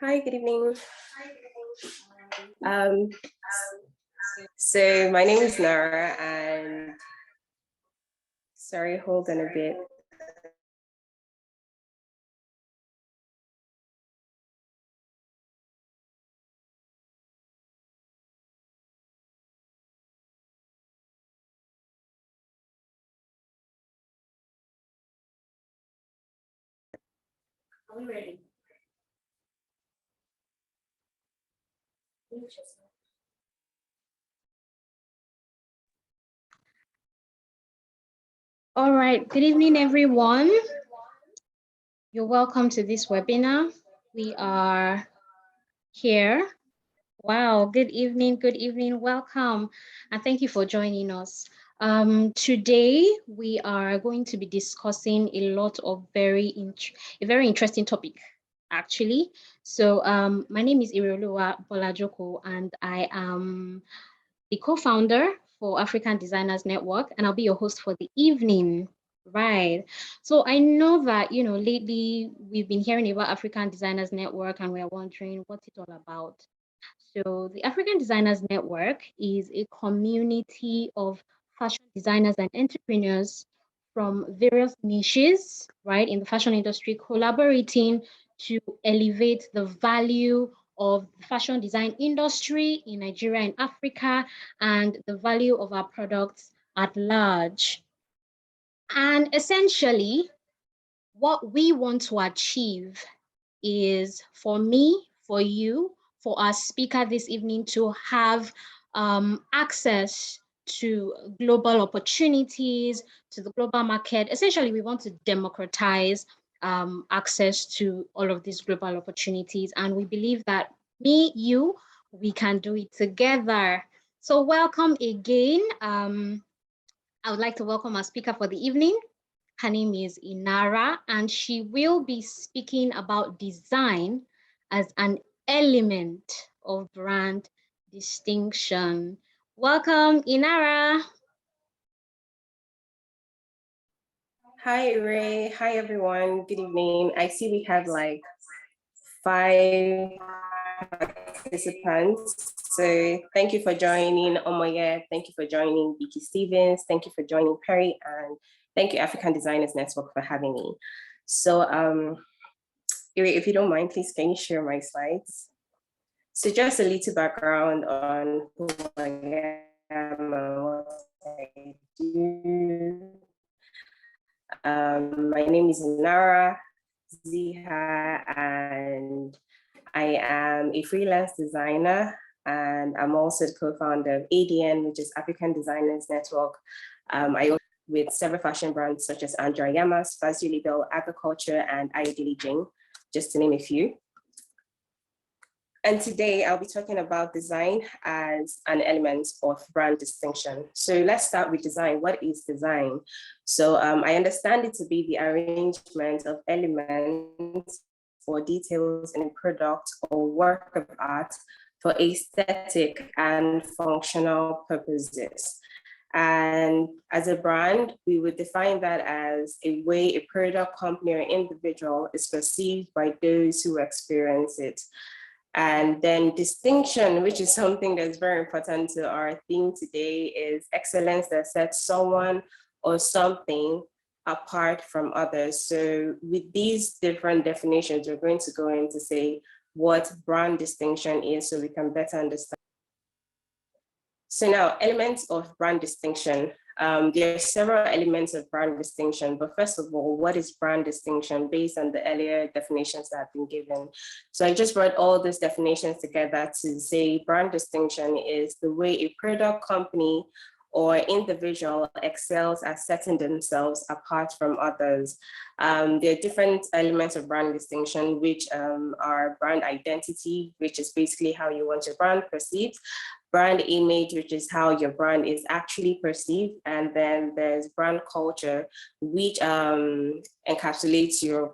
Hi, good evening. Um, so my name is Nara, and sorry, hold on a bit. Are we ready? All right, good evening, everyone. You're welcome to this webinar. We are here. Wow, good evening, welcome, and thank you for joining us. Today, we are going to be discussing a lot of very interesting topic, actually. So my name is Iroluwa Bolajoko, and I am the co-founder for African Designers Network, and I'll be your host for the evening. Right. So I know that, lately we've been hearing about African Designers Network and we're wondering what's it all about. So the African Designers Network is a community of fashion designers and entrepreneurs from various niches, right, in the fashion industry, collaborating to elevate the value of the fashion design industry in Nigeria and Africa and the value of our products at large. And essentially, what we want to achieve is for me, for you, for our speaker this evening to have access to global opportunities, to the global market. Essentially, we want to democratize access to all of these global opportunities. And we believe that me, you, we can do it together. So welcome again. I would like to welcome our speaker for the evening. Her name is Inara, and she will be speaking about design as an element of brand distinction. Welcome, Inara. Hi, Ray. Hi, everyone. Good evening. I see we have like 5 participants. So thank you for joining Omoye. Thank you for joining Vicky Stevens. Thank you for joining Perry. And thank you, African Designers Network, for having me. So if you don't mind, please, can you share my slides? So just a little background on who I am and what I do. My name is Nara Ziha, and I am a freelance designer, and I'm also the co-founder of ADN, which is African Designers Network. I work with several fashion brands such as Andrea Yamas, Fazuli Bell Agriculture, and Ayodele Jing, just to name a few. And today I'll be talking about design as an element of brand distinction. So let's start with design. What is design? So I understand it to be the arrangement of elements or details in a product or work of art for aesthetic and functional purposes. And as a brand, we would define that as a way a product, company, or individual is perceived by those who experience it. And then distinction, which is something that's very important to our theme today, is excellence that sets someone or something apart from others. So with these different definitions, we're going to go in to say what brand distinction is so we can better understand. So now, elements of brand distinction. There are several elements of brand distinction, but first of all, what is brand distinction based on the earlier definitions that have been given? So I just brought all these definitions together to say brand distinction is the way a product, company, or individual excels at setting themselves apart from others. There are different elements of brand distinction, which are brand identity, which is basically how you want your brand perceived, brand image, which is how your brand is actually perceived. And then there's brand culture, which encapsulates your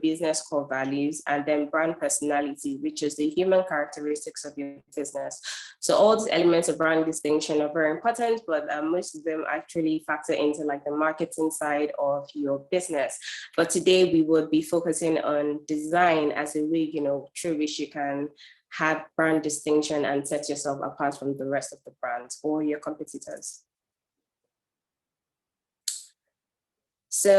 business core values. And then brand personality, which is the human characteristics of your business. So all these elements of brand distinction are very important, but most of them actually factor into like the marketing side of your business. But today we would be focusing on design as a way, through which you can have brand distinction and set yourself apart from the rest of the brands or your competitors. So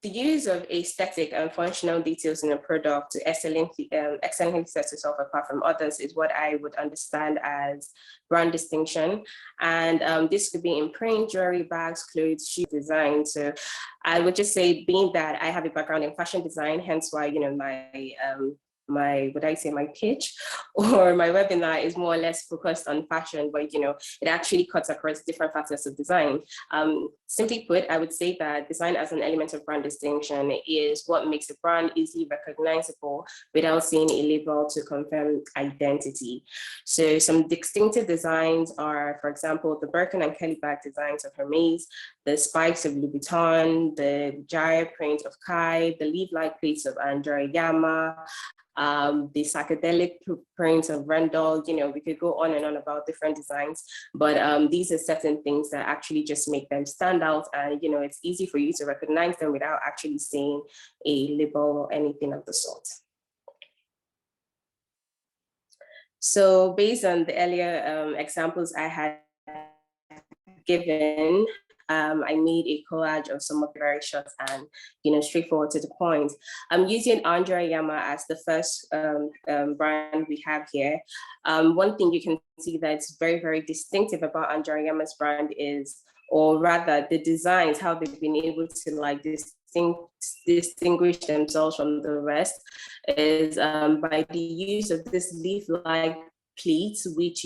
the use of aesthetic and functional details in a product to excellently set yourself apart from others is what I would understand as brand distinction. And this could be in print, jewelry, bags, clothes, shoe design. So I would just say, being that I have a background in fashion design, hence why, my pitch or my webinar is more or less focused on fashion, but it actually cuts across different facets of design. Simply put, I would say that design as an element of brand distinction is what makes a brand easily recognizable without seeing a label to confirm identity. So some distinctive designs are, for example, the Birkin and Kelly bag designs of Hermes, the spikes of Louis Vuitton, the gyre print of Kai, the leaf-like plates of Andrea Yama, the psychedelic prints of Randall. We could go on and on about different designs, but these are certain things that actually just make them stand out, and it's easy for you to recognize them without actually seeing a label or anything of the sort. So based on the earlier examples I had given, I made a collage of some of the very short and straightforward to the point. I'm using Andrea Yama as the first brand we have here. One thing you can see that's very, very distinctive about Andrea Yama's brand is, or rather the designs, how they've been able to like distinguish themselves from the rest, is by the use of this leaf-like pleats, which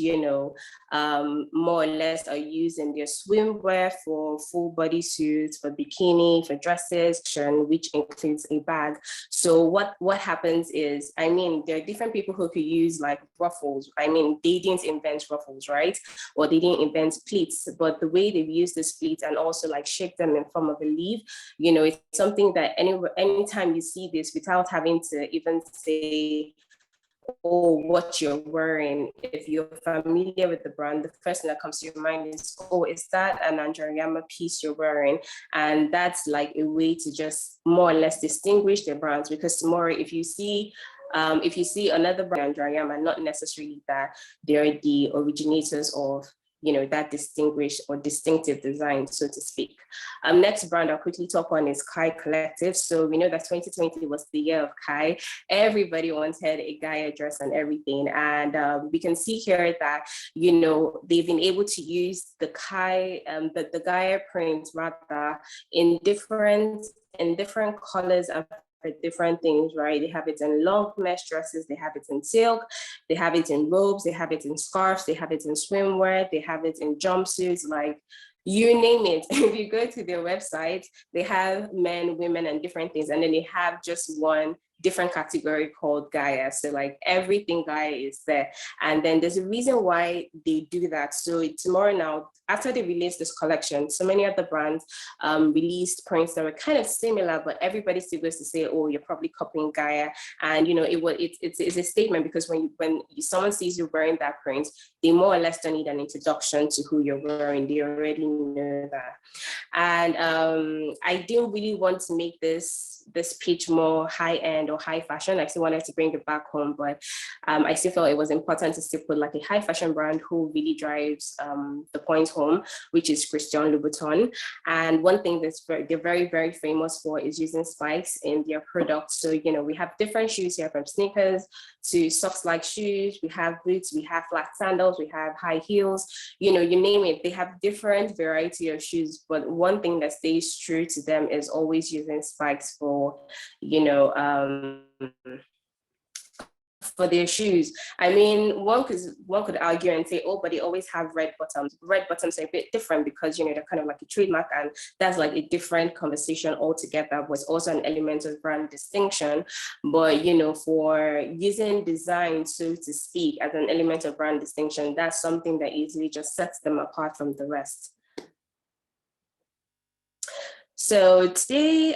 more or less are used in their swimwear, for full body suits, for bikini, for dresses, which includes a bag. So what happens is, there are different people who could use like ruffles. They didn't invent ruffles, right? Or they didn't invent pleats, but the way they've used this pleats and also like shape them in form of a leaf, it's something that anytime you see this, without having to even say, oh, what you're wearing, if you're familiar with the brand, the first thing that comes to your mind is, oh, is that an Andrea Yama piece you're wearing? And that's like a way to just more or less distinguish their brands, because tomorrow if you see another brand, Andrea Yama, not necessarily that they're the originators of that distinguished or distinctive design, so to speak. Next brand I'll quickly talk on is Kai Collective. So we know that 2020 was the year of Kai. Everybody wanted a Gaia dress and everything. And we can see here that, they've been able to use the Kai, the Gaia prints rather in different colors and for different things, right? They have it in long mesh dresses, they have it in silk, they have it in robes, they have it in scarves, they have it in swimwear, they have it in jumpsuits, like you name it. If you go to their website, they have men, women, and different things. And then they have just one different category called Gaia. So like everything Gaia is there. And then there's a reason why they do that. So tomorrow now, after they released this collection, so many of the brands released prints that were kind of similar, but everybody still goes to say, oh, you're probably copying Gaia. And it's a statement, because when someone sees you wearing that print, they more or less don't need an introduction to who you're wearing. They already know that. And I didn't really want to make this pitch more high-end or high fashion. I still wanted to bring it back home, but I still felt it was important to still put like a high fashion brand who really drives the point home, which is Christian Louboutin. And one thing they're very, very famous for is using spikes in their products. So, we have different shoes here, from sneakers to socks-like shoes. We have boots, we have flat sandals, we have high heels, you name it. They have different variety of shoes, but one thing that stays true to them is always using spikes for for their shoes. I mean, one could argue and say, oh, but they always have red bottoms. Red bottoms are a bit different because, you know, they're kind of like a trademark, and that's like a different conversation altogether. Was also an element of brand distinction. But, you know, for using design, so to speak, as an element of brand distinction, that's something that easily just sets them apart from the rest. So today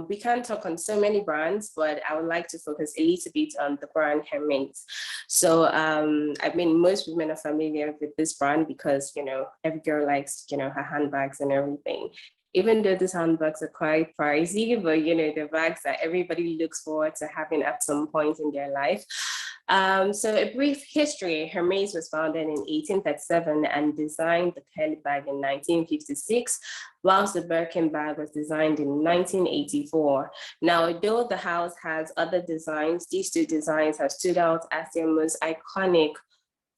we can talk on so many brands, but I would like to focus a little bit on the brand Hermes. So I mean, most women are familiar with this brand because, you know, every girl likes, you know, her handbags and everything. Even though these handbags are quite pricey, but, you know, the bags that everybody looks forward to having at some point in their life. So a brief history: Hermes was founded in 1837 and designed the Kelly bag in 1956, whilst the Birkin bag was designed in 1984. Now, though the house has other designs, these two designs have stood out as their most iconic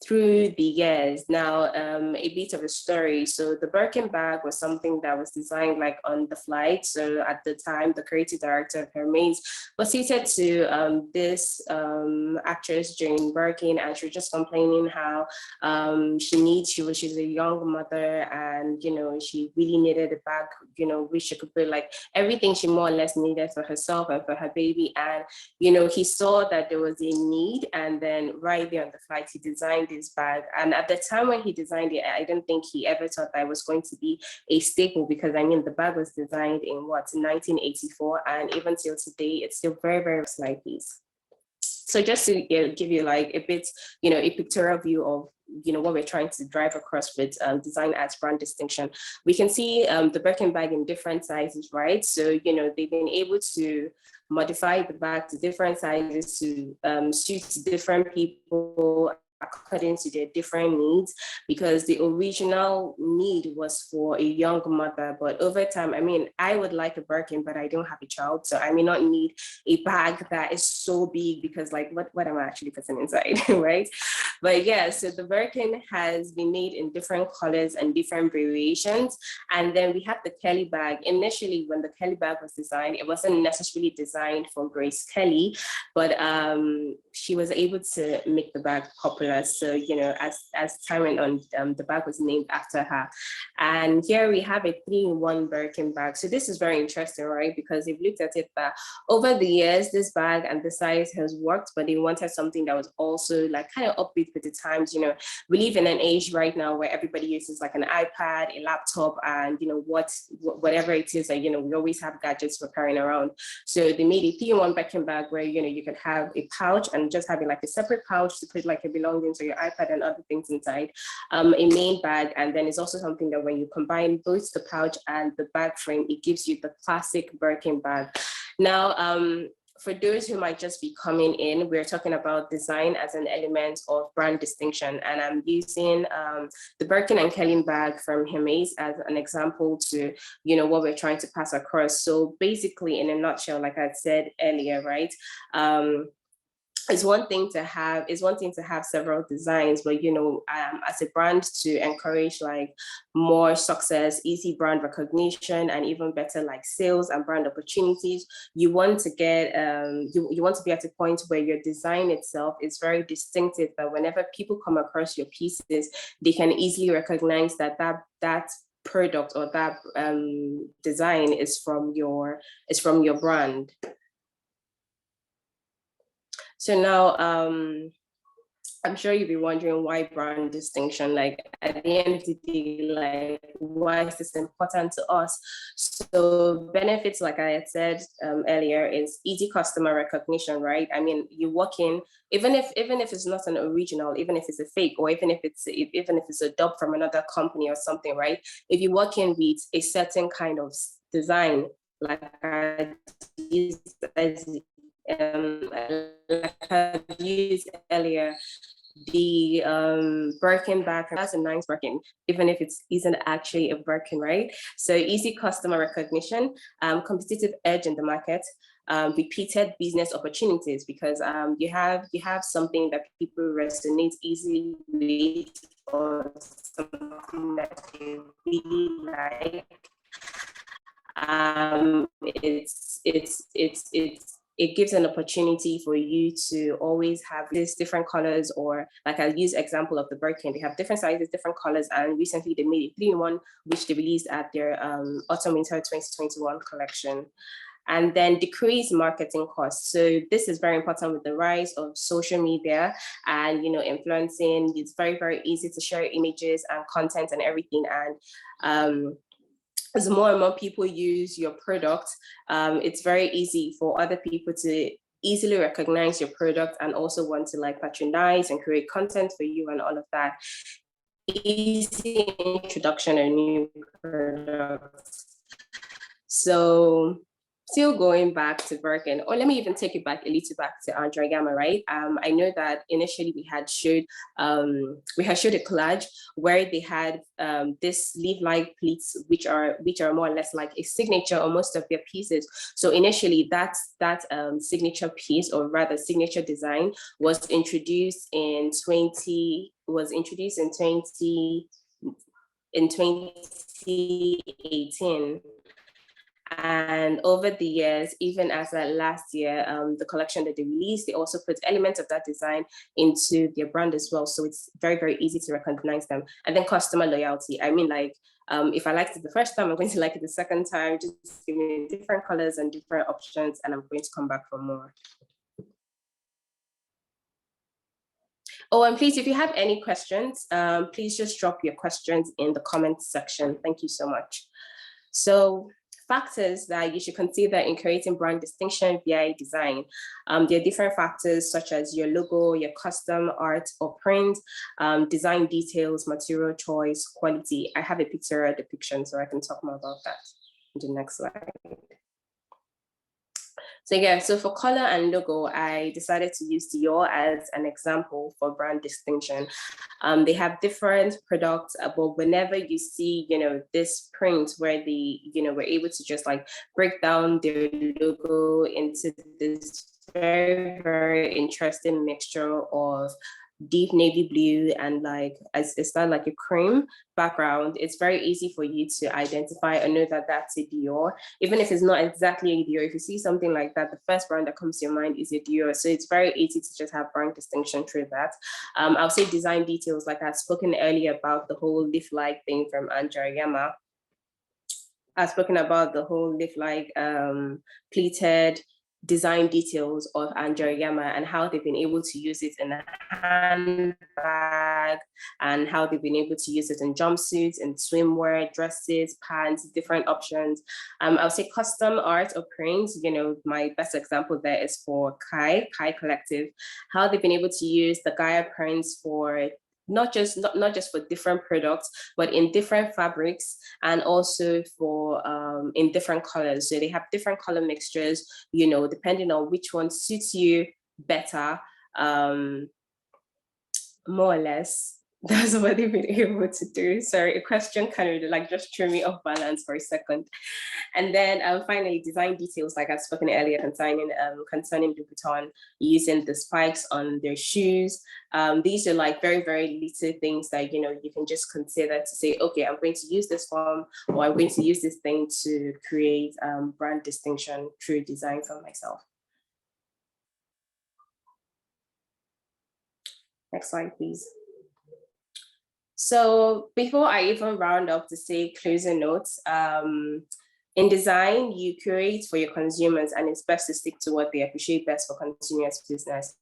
through the years. Now, a bit of a story. So the Birkin bag was something that was designed like on the flight. So at the time, the creative director of Hermes was seated to this actress Jane Birkin, and she was just complaining how she's a young mother, and, you know, she really needed a bag, you know, which she could put like everything she more or less needed for herself and for her baby. And, you know, he saw that there was a need, and then right there on the flight, he designed this bag. And at the time when he designed it, I don't think he ever thought that it was going to be a staple, because I mean, the bag was designed in 1984, and even till today, it's still very, very like piece. So just to give you like a bit, you know, a pictorial view of, you know, what we're trying to drive across with design as brand distinction. We can see the Birkin bag in different sizes, right? So, you know, they've been able to modify the bag to different sizes to suit different people according to their different needs, because the original need was for a young mother. But over time, I mean, I would like a Birkin, but I don't have a child, so I may not need a bag that is so big, because like what am I actually putting inside, right? But yeah, so the Birkin has been made in different colors and different variations. And then we have the Kelly bag. Initially, when the Kelly bag was designed, it wasn't necessarily designed for Grace Kelly, but she was able to make the bag popular. So, you know, as time went on, the bag was named after her. And here we have a 3-in-1 Birkin bag. So this is very interesting, right? Because they've looked at it that over the years, this bag and the size has worked, but they wanted something that was also like kind of upbeat with the times. You know, we live in an age right now where everybody uses like an iPad, a laptop, and, you know, whatever it is that, you know, we always have gadgets for carrying around. So they made a 3-in-1 Birkin bag where, you know, you could have a pouch and just having like a separate pouch to put like a belongings or your iPad and other things inside, a main bag. And then it's also something that when you combine both the pouch and the bag frame, it gives you the classic Birkin bag. Now, for those who might just be coming in, we're talking about design as an element of brand distinction. And I'm using the Birkin and Kelly bag from Hermes as an example to, you know, what we're trying to pass across. So basically, in a nutshell, like I said earlier, right? It's one thing to have several designs, but, you know, as a brand, to encourage like more success, easy brand recognition, and even better like sales and brand opportunities, you want to get you want to be at a point where your design itself is very distinctive, that whenever people come across your pieces, they can easily recognize that product or that design is from your brand. So now, I'm sure you'll be wondering why brand distinction, like at the end of the day, like why is this important to us? So benefits, like I had said earlier, is easy customer recognition, right? I mean, you walk in, even if it's not an original, even if it's a fake, or even if it's a dub from another company or something, right? If you walk in with a certain kind of design, like I used earlier, the Birkin bag, that's a nice Birkin, even if it isn't actually a Birkin, right? So easy customer recognition, competitive edge in the market, repeated business opportunities, because you have something that people resonate easily with, or something that they really like. It's it gives an opportunity for you to always have these different colors, or like I use example of the Birkin, they have different sizes, different colors, and recently they made a 3-in-1, which they released at their autumn winter 2021 collection. And then decrease marketing costs. So this is very important with the rise of social media and, you know, influencing. It's very, very easy to share images and content and everything. And as more and more people use your product, it's very easy for other people to easily recognize your product and also want to like patronize and create content for you and all of that. Easy introduction of new products. So still going back to Birkin, or let me even take it back a little back to Andrea Gamma, right? I know that initially we had showed a collage where they had this leaf-like pleats, which are more or less like a signature on most of their pieces. So initially that signature piece, or rather signature design, was introduced in 2018. And over the years, even as last year, the collection that they released, they also put elements of that design into their brand as well. So it's very, very easy to recognize them. And then customer loyalty. I mean, like, if I liked it the first time, I'm going to like it the second time. Just give me different colors and different options, and I'm going to come back for more. Oh, and please, if you have any questions, please just drop your questions in the comments section. Thank you so much. So, factors that you should consider in creating brand distinction via design. There are different factors such as your logo, your custom art or print, design details, material choice, quality. I have a picture depiction, so I can talk more about that in the next slide. So yeah, so for color and logo, I decided to use Dior as an example for brand distinction. They have different products, but whenever you see, you know, this print where the, you know, we're able to just like break down their logo into this very, very interesting mixture of deep navy blue and like it's not like a cream background, it's very easy for you to identify and know that that's a Dior. Even if it's not exactly a Dior, if you see something like that, the first brand that comes to your mind is a Dior. So it's very easy to just have brand distinction through that. I'll say design details, like I've spoken earlier about the whole leaf-like thing from Andrea Yama. I've spoken about the whole leaf-like pleated design details of Andrea Yama and how they've been able to use it in a handbag and how they've been able to use it in jumpsuits and swimwear, dresses, pants, different options. I'll say custom art or prints, you know, my best example there is for Kai Collective, how they've been able to use the Gaia prints for not just for different products, but in different fabrics and also for in different colors. So they have different color mixtures, you know, depending on which one suits you better, more or less. That's what they've been able to do. Sorry, a question kind of like just threw me off balance for a second. And then finally, design details, like I've spoken earlier concerning Louboutin, using the spikes on their shoes. These are like very, very little things that, you know, you can just consider to say, okay, I'm going to use this form or I'm going to use this thing to create brand distinction through design for myself. Next slide, please. So before I even round up to say closing notes, in design, you create for your consumers, and it's best to stick to what they appreciate best for consumers' business.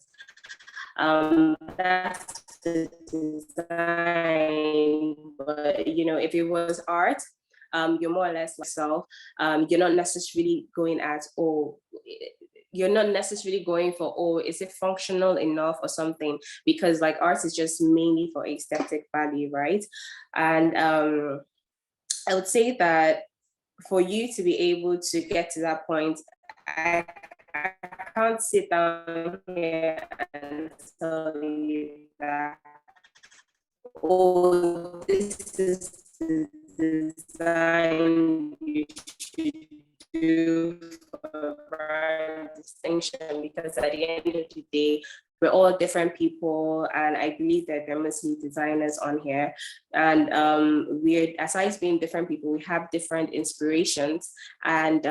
That's the design, but you know, if it was art, you're more or less like yourself. You're not necessarily going at, you're not necessarily going for, is it functional enough or something? Because like art is just mainly for aesthetic value, right? And I would say that for you to be able to get to that point, I can't sit down here and tell you that, oh, this is the design you should do for brand distinction, because at the end of the day, we're all different people, and I believe that there are mostly designers on here. And we're, aside being different people, we have different inspirations, and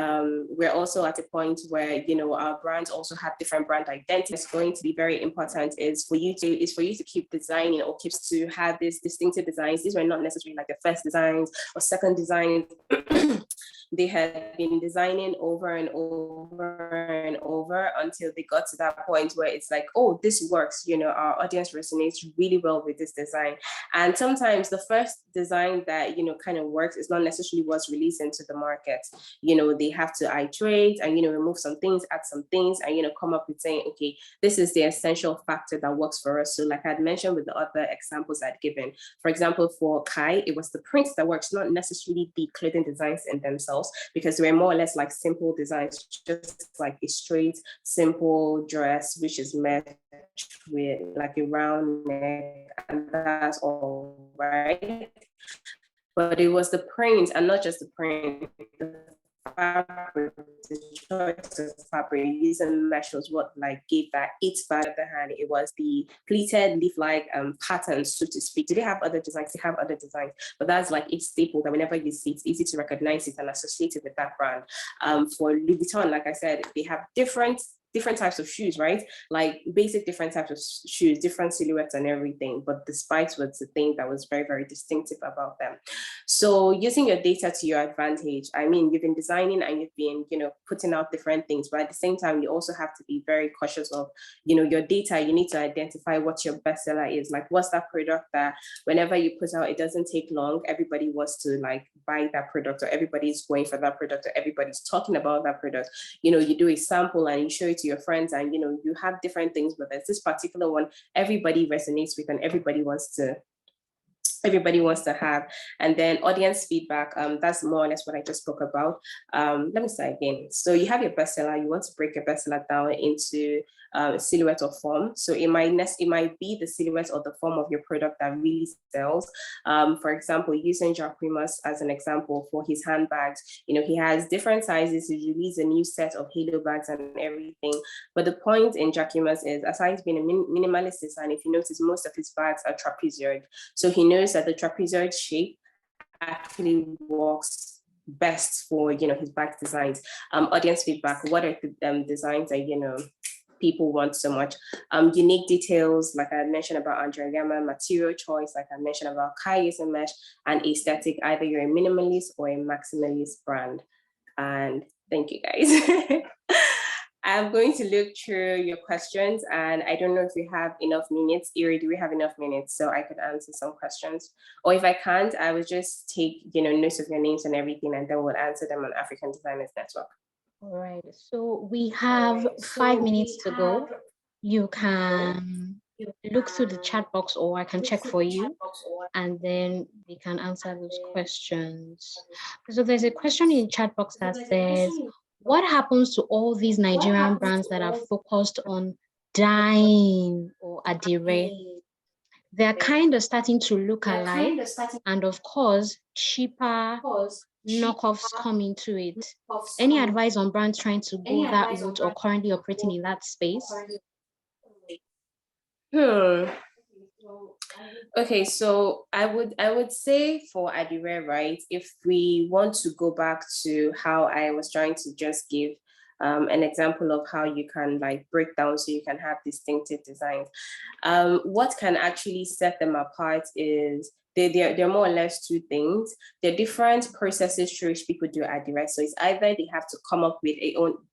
we're also at a point where, you know, our brands also have different brand identity. It's going to be very important is for you to keep designing, or keep to have these distinctive designs. These were not necessarily like the first designs or second designs. They had been designing over and over and over until they got to that point where it's like, oh, this works, you know, our audience resonates really well with this design. And sometimes the first design that, you know, kind of works is not necessarily what's released into the market. You know, they have to iterate and, you know, remove some things, add some things, and, you know, come up with saying, okay, this is the essential factor that works for us. So like I'd mentioned with the other examples I'd given, for example, for Kai, it was the prints that works, not necessarily the clothing designs in themselves, because they were more or less like simple designs, just like a straight, simple dress, which is matched with like a round neck, and that's all, right? But it was the print, and not just the print, the fabric, the choice of fabric using mesh was what like gave that its value. On the hand, it was the pleated leaf-like patterns, so to speak. Do they have other designs? They have other designs, but that's like a staple that whenever you see it, it's easy to recognize it and associate it with that brand. For Louis Vuitton, like I said, they have different types of shoes, right? Like basic different types of shoes, different silhouettes and everything, but the spikes was the thing that was very, very distinctive about them. So using your data to your advantage, I mean, you've been designing and you've been, you know, putting out different things, but at the same time, you also have to be very cautious of, you know, your data. You need to identify what your bestseller is. Like, what's that product that whenever you put out, it doesn't take long, everybody wants to like buy that product, or everybody's going for that product, or everybody's talking about that product. You know, you do a sample and you show it to your friends, and, you know, you have different things, but there's this particular one everybody resonates with and everybody wants to have. And then audience feedback, that's more or less what I just spoke about. Let me say again. So you have your bestseller, you want to break your bestseller down into silhouette or form. So it might be the silhouette or the form of your product that really sells. For example, using Jacquemus as an example for his handbags, you know, he has different sizes. He released a new set of halo bags and everything. But the point in Jacquemus is, aside being a minimalist design, if you notice, most of his bags are trapezoid. So he knows that the trapezoid shape actually works best for, you know, his bag designs. Audience feedback, what are the designs that, you know, people want so much? Unique details, like I mentioned about Andrea Yama, material choice, like I mentioned about Kai and mesh, and aesthetic, either you're a minimalist or a maximalist brand. And thank you guys. I'm going to look through your questions, and I don't know if we have enough minutes. Iri, do we have enough minutes so I could answer some questions? Or if I can't, I will just take, you know, notes of your names and everything, and then we'll answer them on African Designers Network. All right, so we have 5 minutes to go. You can look through the chat box, or I can check for you, and then we can answer those questions. So there's a question in the chat box that says, what happens to all these Nigerian brands that are focused on dyeing or adire? They're kind of starting to look alike, and of course, cheaper knockoffs come into it. Any advice on brands trying to go that route or currently operating in that space? Okay, so I would say for Adire, right, if we want to go back to how I was trying to just give an example of how you can like break down so you can have distinctive designs. What can actually set them apart is they're more or less two things. They're different processes through which people do Adire. So it's either they have to come up with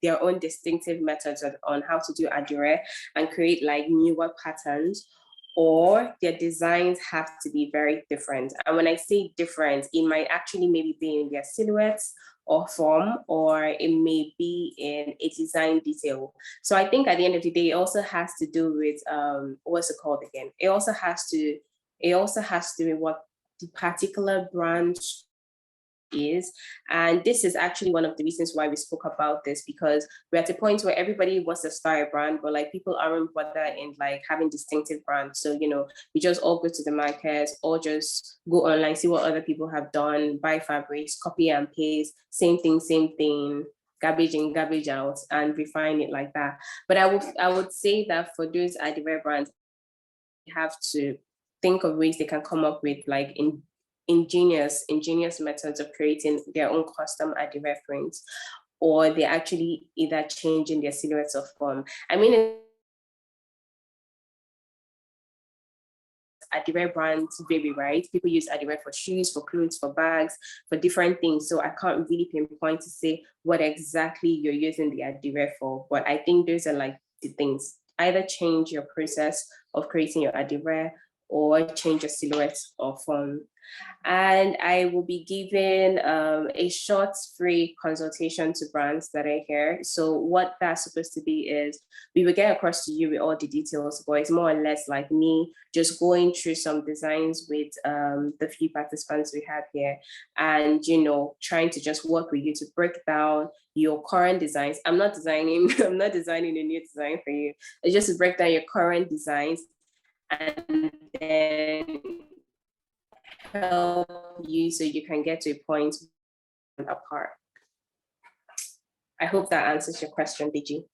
their own distinctive methods on how to do Adire and create like newer patterns, or their designs have to be very different. And when I say different, it might actually maybe be in their silhouettes or form, or it may be in a design detail. So I think at the end of the day, it also has to do with what's it called again? It also has to do with what the particular brand is. And this is actually one of the reasons why we spoke about this, because we're at a point where everybody wants to start a brand, but like people aren't bothered in like having distinctive brands. So, you know, we just all go to the markets or just go online, see what other people have done, buy fabrics, copy and paste, same thing, garbage in, garbage out, and refine it like that. But I would say that for those Adiwe brands, you have to think of ways they can come up with like ingenious methods of creating their own custom Adiwe prints, or they're actually either changing their silhouettes of form. I mean, Adiwe brands vary, right? People use Adiwe for shoes, for clothes, for bags, for different things. So I can't really pinpoint to say what exactly you're using the Adiwe for. But I think those are like the things. Either change your process of creating your Adiwe or change your silhouette or form. And I will be giving a short free consultation to brands that are here. So what that's supposed to be is we will get across to you with all the details, but it's more or less like me just going through some designs with the few participants we have here, and trying to just work with you to break down your current designs. I'm not designing a new design for you. It's just to break down your current designs and then help you so you can get to a point apart. I hope that answers your question, Biji.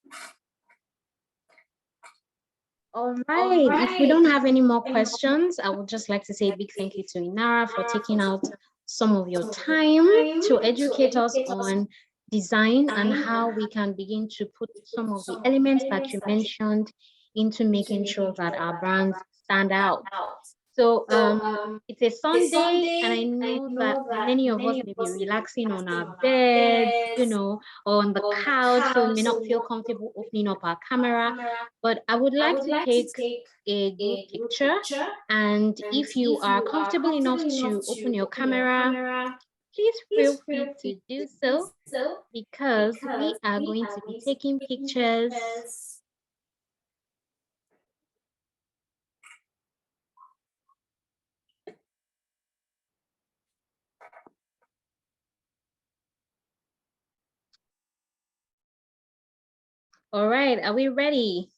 All right. If we don't have any more questions, I would just like to say a big thank you to Inara for taking out some of your time to educate us on design and how we can begin to put some of the elements that you mentioned into making sure that our brands stand out. So it's a Sunday, and I know that many of us may be relaxing on our beds, or on the couch, so we may not feel comfortable opening up our camera. But I would like to take a group picture, and if you are comfortable enough to open your camera, please feel free to do so, because we are going to be taking pictures. All right, are we ready?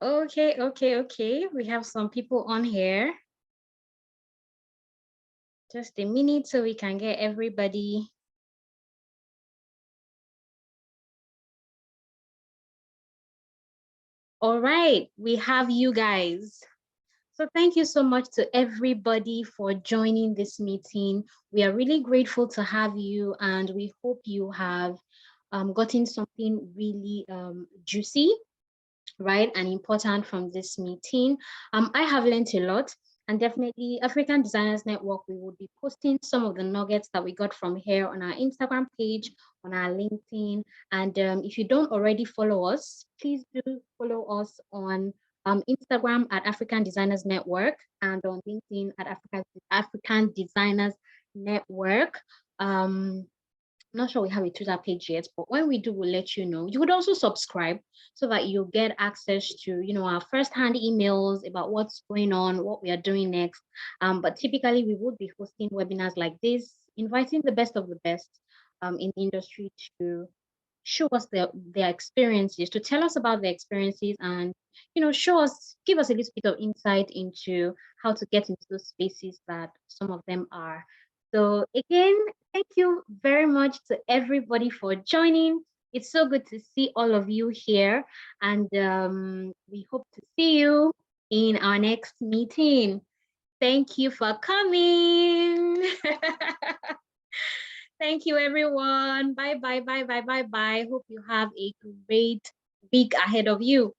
Okay. We have some people on here. Just a minute so we can get everybody. All right, we have you guys. So thank you so much to everybody for joining this meeting. We are really grateful to have you, and we hope you have gotten something really juicy, right, and important from this meeting. I have learned a lot, and definitely African Designers Network, we will be posting some of the nuggets that we got from here on our Instagram page, on our LinkedIn. And if you don't already follow us, please do follow us on Instagram at African Designers Network, and on LinkedIn at African Designers Network. I'm not sure we have a Twitter page yet, but when we do, we'll let you know. You would also subscribe so that you'll get access to, our first-hand emails about what's going on, what we are doing next. But typically, we would be hosting webinars like this, inviting the best of the best in the industry to show us their experiences, to tell us about their experiences, and give us a little bit of insight into how to get into those spaces that some of them are. So again, thank you very much to everybody for joining. It's so good to see all of you here, and we hope to see you in our next meeting. Thank you for coming. Thank you, everyone. Bye. Hope you have a great week ahead of you.